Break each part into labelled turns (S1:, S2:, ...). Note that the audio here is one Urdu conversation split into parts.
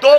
S1: 2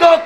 S1: 2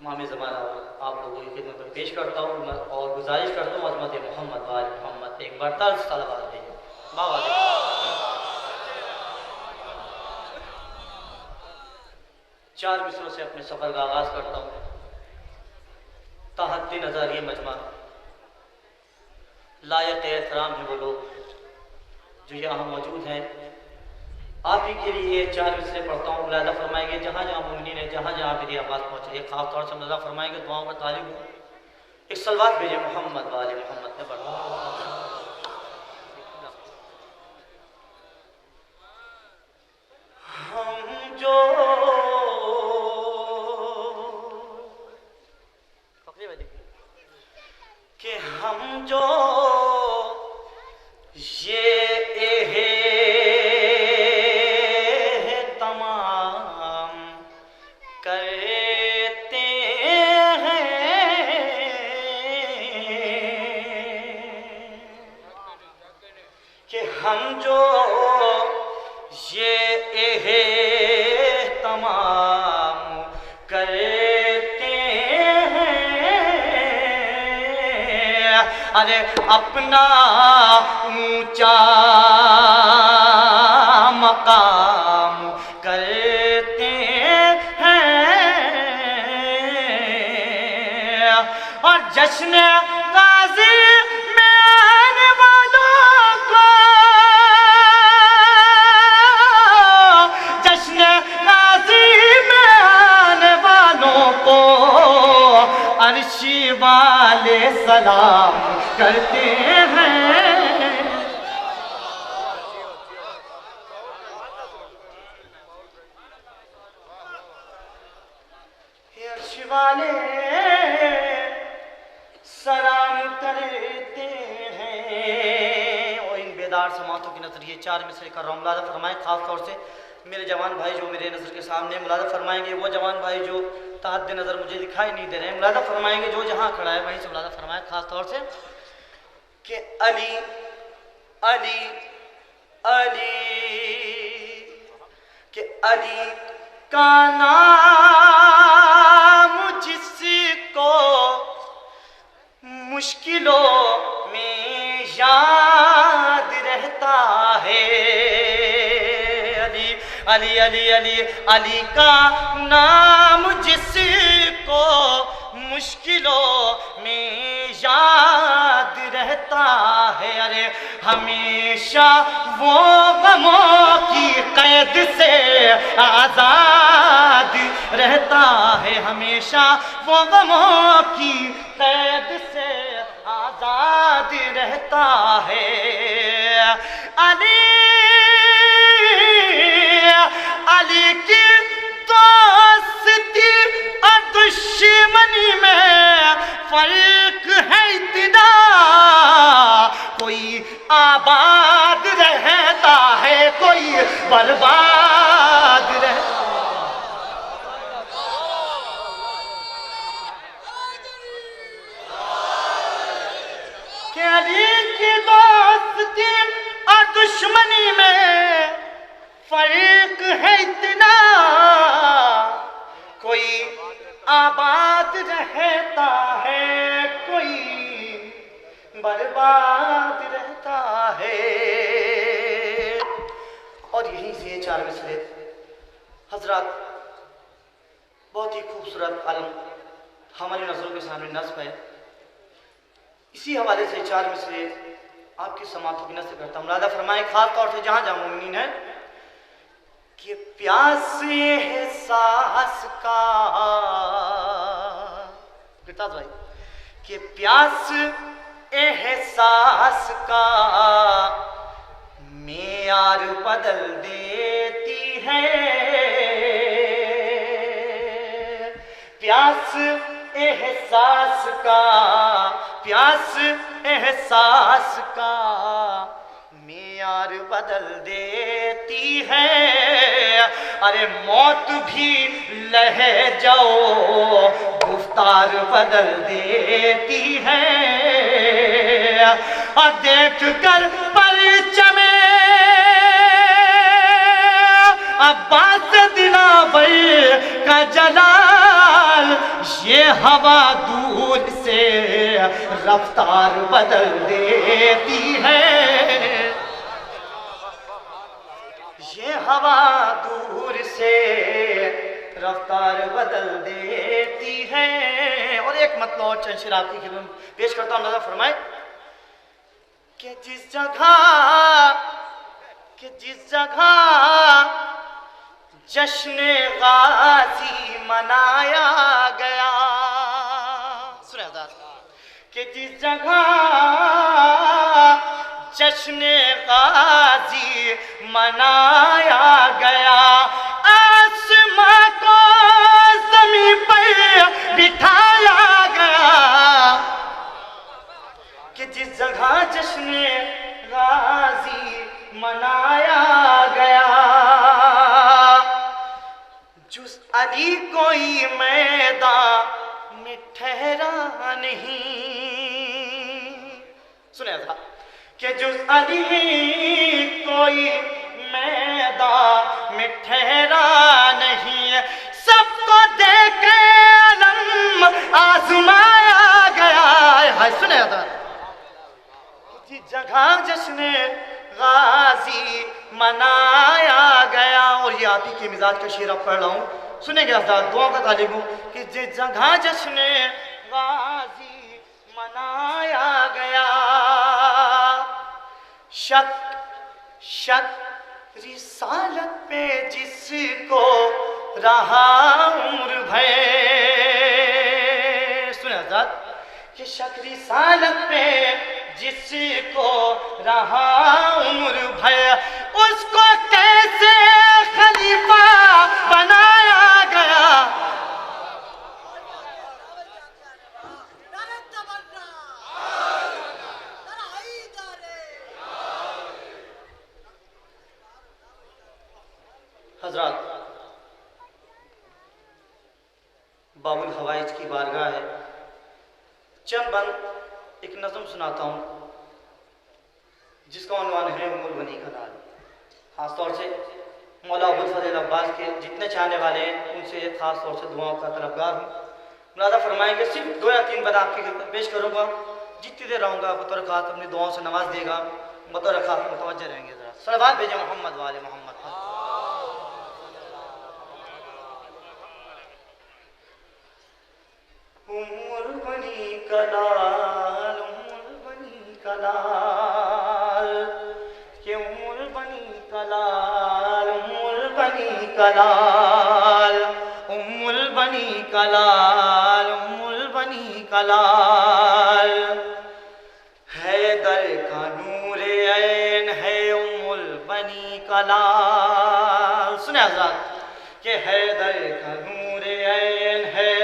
S2: امام زمانہ آپ لوگوں کی خدمت میں پیش کرتا ہوں اور گزارش کرتا ہوں عظمت محمد وال محمد ایک بار طرز صلوات بھیجو بابا چار مصروں سے اپنے سفر کا آغاز کرتا ہوں. تحت نظر یہ مجمع لائق احترام ہے وہ لوگ جو یہاں موجود ہیں. آپ ہی کے لیے چار مصرے پڑھتا ہوں. ملاحظہ فرمائیں گے جہاں جہاں مومنین ہیں جہاں جہاں میری آواز پہنچ رہی ہے خاص طور سے ملاحظہ فرمائیں گے دعاؤں کا طالب ہوں. ایک صلوات بھیجے محمد وال محمد نے پڑھا. ہم جو کہ ہم جو یہ تمام کرتے ہیں کہ ہم جو یہ تمام کرتے ہیں ارے اپنا اونچا مقام کرتے ہیں اور جشن غازی میں آنے والوں کو جشن غازی میں آنے والوں کو عرشی والے سلام کرتے ہیں. عرشی والے سلام کرتے ہیں. اور ان بیدار سماعتوں کی نظر یہ چار مصرے کر رہا ہوں. ملاحظہ فرمائیں خاص طور سے میرے جوان بھائی جو میرے نظر کے سامنے. ملاحظہ فرمائیں گے وہ جوان بھائی جو تحت نظر مجھے دکھائی نہیں دے رہے ہیں. ملاحظہ فرمائیں گے جو جہاں کھڑا ہے وہیں سے ملاحظہ فرمائیں خاص طور سے کہ علی علی علی کہ علی کا نام جس کو مشکلوں میں یاد رہتا ہے. علی علی علی علی علی کا نام جس کو مشکلوں میں یاد رہتا ہے ارے ہمیشہ وہ غموں کی قید سے آزاد رہتا ہے. ہمیشہ وہ غموں کی قید سے آزاد رہتا ہے. علی علی کی دوستی اور دشمنی میں فرق ہے اتنا کوئی آباد رہتا ہے کوئی برباد رہتا کہ علی کی دوستی اور دشمنی میں فرق ہے اتنا کوئی آباد رہتا ہے کوئی برباد رہتا ہے. اور یہیں سے یہ چار مصرے حضرات بہت ہی خوبصورت علم ہماری نظروں کے سامنے نصب ہے. اسی حوالے سے چار مصرے آپ کی سماعتوں کی نصب کرتا ہوں. ملاحظہ فرمائیں خاص طور سے جہاں جہاں مومنین ہیں کہ پیاس احساس کا گرتاز بھائی کہ پیاس احساس کا معیار بدل دیتی ہے. پیاس احساس کا پیاس احساس کا معیار بدل دیتی ہے. ارے موت بھی لہجہ و گفتار بدل دیتی ہے. اور دیکھ کر پرچم عباس دلاور کا جلال یہ ہوا دور سے رفتار بدل دیتی ہے، یہ ہوا دور سے رفتار بدل دیتی ہے۔ اور ایک مطلب اور چند شعر آپ کی خدمت پیش کرتا ہوں، نظر فرمائے کہ جس جگہ جشن غازی منایا گیا، سنیں حضرات، کہ جس جگہ جشن غازی منایا گیا، آسماں کو زمین پر بٹھایا گیا، کہ جس جگہ جشن غازی منایا گیا، جز علی کوئی میدان میں ٹھہرا نہیں، سنیں تھا کہ جز علی کوئی میدان میں ٹھہرا نہیں، سب کو دیکھ علم آزمایا گیا ہے، سنیں تھا جس جگہ جشن غازی منایا گیا۔ اور یہ آپ ہی کے مزاج کا شعر اب پڑھ رہا ہوں، سنیں گے حضرات، دعاؤں کا طالب ہوں کہ جس جگہ جشن غازی منایا گیا، شک رسالت پہ جس کو رہا عمر بھر، سنیں حضرات کہ شک رسالت پہ جس کو رہا عمر بھر، اس کو کیسے خلیفہ بنایا گیا، حضرات باب الحوائج کی بارگاہ ہے، چند بند ایک نظم سناتا ہوں جس کا عنوان ہے ام البنی کا نال۔ خاص طور سے مولا ابوالفضل عباس کے جتنے چاہنے والے ہیں ان سے خاص طور سے دعاؤں کا طلبگار ہوں، ملازہ فرمائیں کہ صرف 2 یا 3 بند آپ کی خدمت پیش کروں گا، جتنی دیر رہوں گا بطور خاص اپنی دعاؤں سے نواز دے گا، بطور خاص متوجہ رہیں گے، ذرا صلوات بھیجیں محمد وآل محمد۔ ام البنی کا لال، ام البنی کا لال، کہ ام البنی کا لال، ام البنی کا لال، ام البنی کا لال، ام البنی کا لال، حیدر کا نور عین ہے ام البنی کا لال، سنیں حضرات کہ حیدر کا نور عین ہے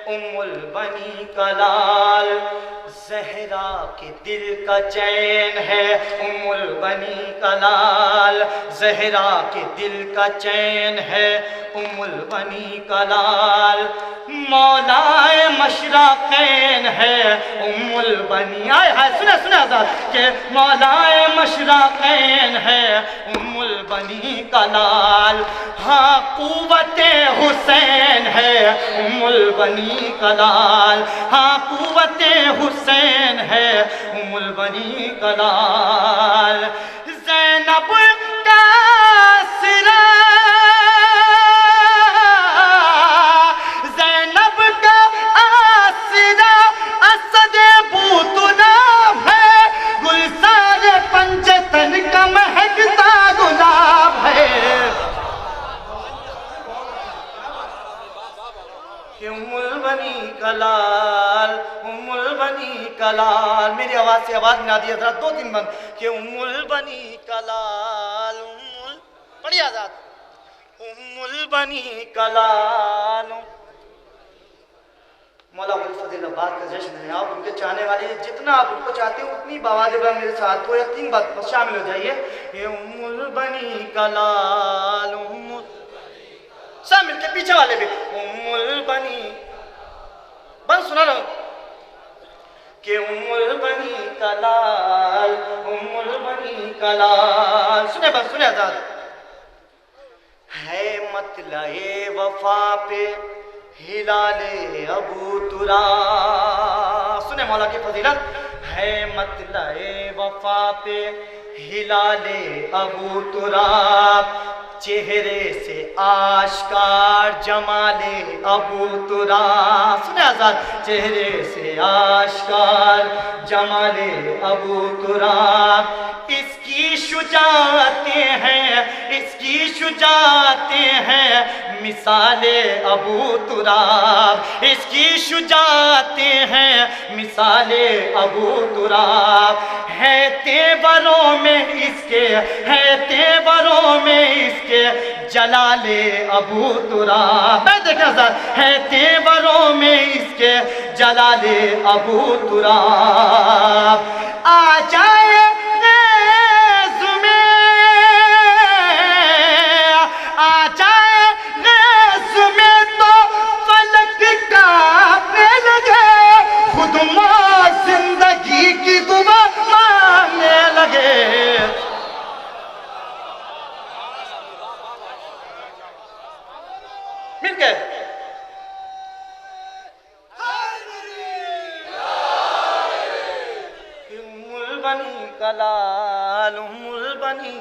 S2: ام البنی کا لال، زہرا کے دل کا چین ہے ام البنی کا لال، زہرا کے دل کا چین ہے ام البنی کا لال، مولائے مشرقین ہے ام البنی، آئے ہائے سنیں حضرات کہ مولائے مشرقین ہے ام البنی کا لال، ہاں قوت حسین ہے ام البنی کا لال، ہاں قوت حسین ہے ام البنی کا لال، زینب کا سرا، زینب کا آسرا اسد بوطلاب ہے، گلزار پنجتن کا مہکتا گلاب ہے، کہ ام البنی کا لال، ام البنی کا لال، میری آواز سے آواز ملا دی حضرات، 2-3 بند کہ ام البنی کا لال، پڑھیے حضرات، ام البنی کا لال۔ مولا ابوالفضل عباس کا جشن ہے، آپ ان کے چاہنے والے جتنا آپ ان کو چاہتے ہیں اتنی بآواز بلند میرے ساتھ 2 یا 3 بات شامل ہو جائیے، یہ ام البنی کا لال، سب مل کے پیچھے والے بھی ام البنی، بس سنا رہا ہوں کہ ام البنی کا لال، ام البنی کا لال، سنے بس سنے حضرات، ہے مطلع وفا پہ ہلال ابو تراب. سنیں مولا کی فضیلت ہے مطلع وفا پہ ہلال ابو تراب، چہرے سے آشکار جمال ابو تراب. سنیں آزاد، چہرے سے آشکار جمال ابو تراب. اس کی شجاعتیں ہیں، اس کی شجاعتیں ہیں مثال ابو تراب. اس کی شجاعتیں ہیں مثال ابو تراب. ہے تیوروں میں اس کے، ہے تیوروں میں اس کے جلال ابو تراب. میں دیکھا سر، ہے تیوروں میں اس کے جلال ابو تراب. آ جائے زندگی کی دعا مانگنے لگے. مل گئے. ام البنی کلال، ام البنی،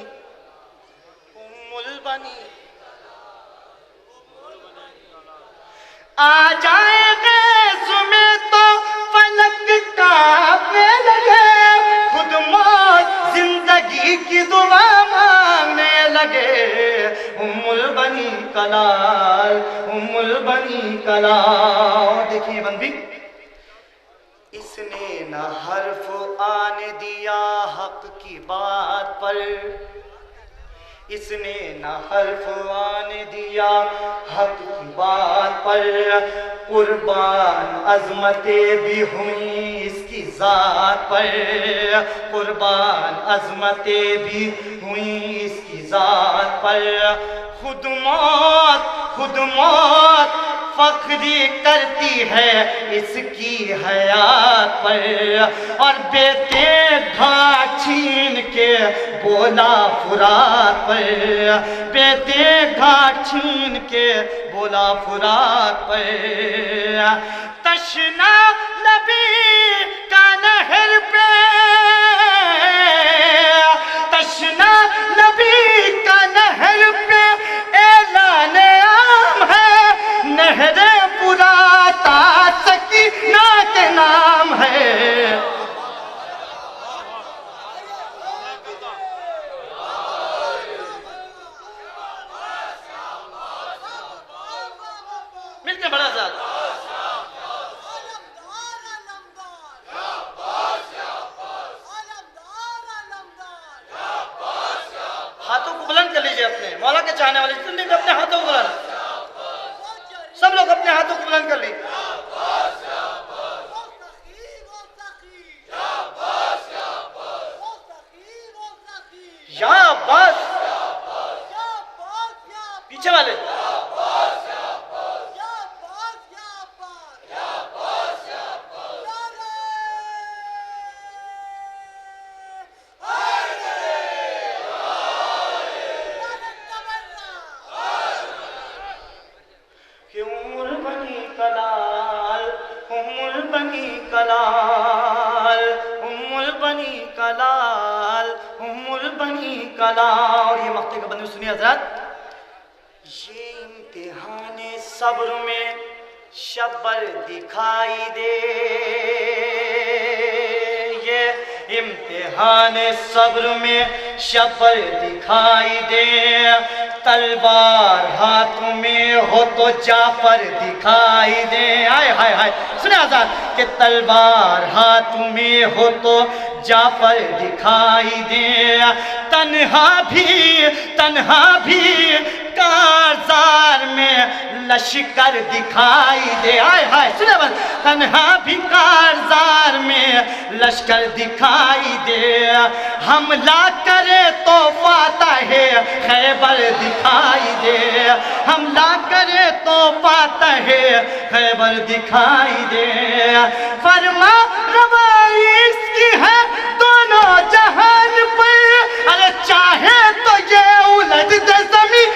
S2: ام البنی. آ جائے گے میں تو فلک کانپنے لگے، خود موت زندگی کی دعا مانگنے لگے. ام البنی کلال، ام البنی کلال. دیکھیے بندی، اس نے نہ حرف آنے دیا حق کی بات پر، اس نے نہ حرف آنے دیا حق کی بات پر. قربان عظمتیں بھی ہوئیں اس کی ذات پر، قربان عظمتیں بھی ہوئیں اس کی ذات پر. خود موت، خود موت فخری کرتی ہے اس کی حیات پر. اور بیٹے گھاٹ چھین کے بولا فرات پر، بیٹے گھاٹ چھین کے بولا فرات پر. تشنا نبی کا نہر پہ، تشنا نبی کا نہر پہ اعلان عام ہے. نہر فرات سکینہ کے نام ہے. مل کے بڑا ذات. ہاتھوں کو بلند کر لیجئے اپنے مولا کے چاہنے والے جتنے بھی اپنے ہاتھوں کو بلند، سب لوگ اپنے ہاتھوں کو بلند کر لیجئے. یا عباس، پیچھے والے کلال، ام البنی کلال، ام البنی کلال، ام البنی کلال. اور یہ مقطع کا بندی سنیے حضرات. یہ امتحان صبر میں شبر دکھائی دے، یہ امتحان صبر میں شبر دکھائی دے. تلوار ہاتھ میں ہو تو جعفر دکھائی دے. آئے ہائے ہائے سنیں آزاد کہ تلوار ہاتھ میں ہو تو جعفر دکھائی دے. تنہا بھی کارزار میں لشکر دکھائی دے. آئے ہائے سنیں بس، تنہا بھی کارزار میں لشکر دکھائی دے. حملہ کرے تو فاتح خیبر دکھائی دے، حملہ کرے تو فاتح خیبر دکھائی دے. فرما روائی اس کی ہے دونوں جہان پر، اگر چاہے تو یہ الٹ دے زمین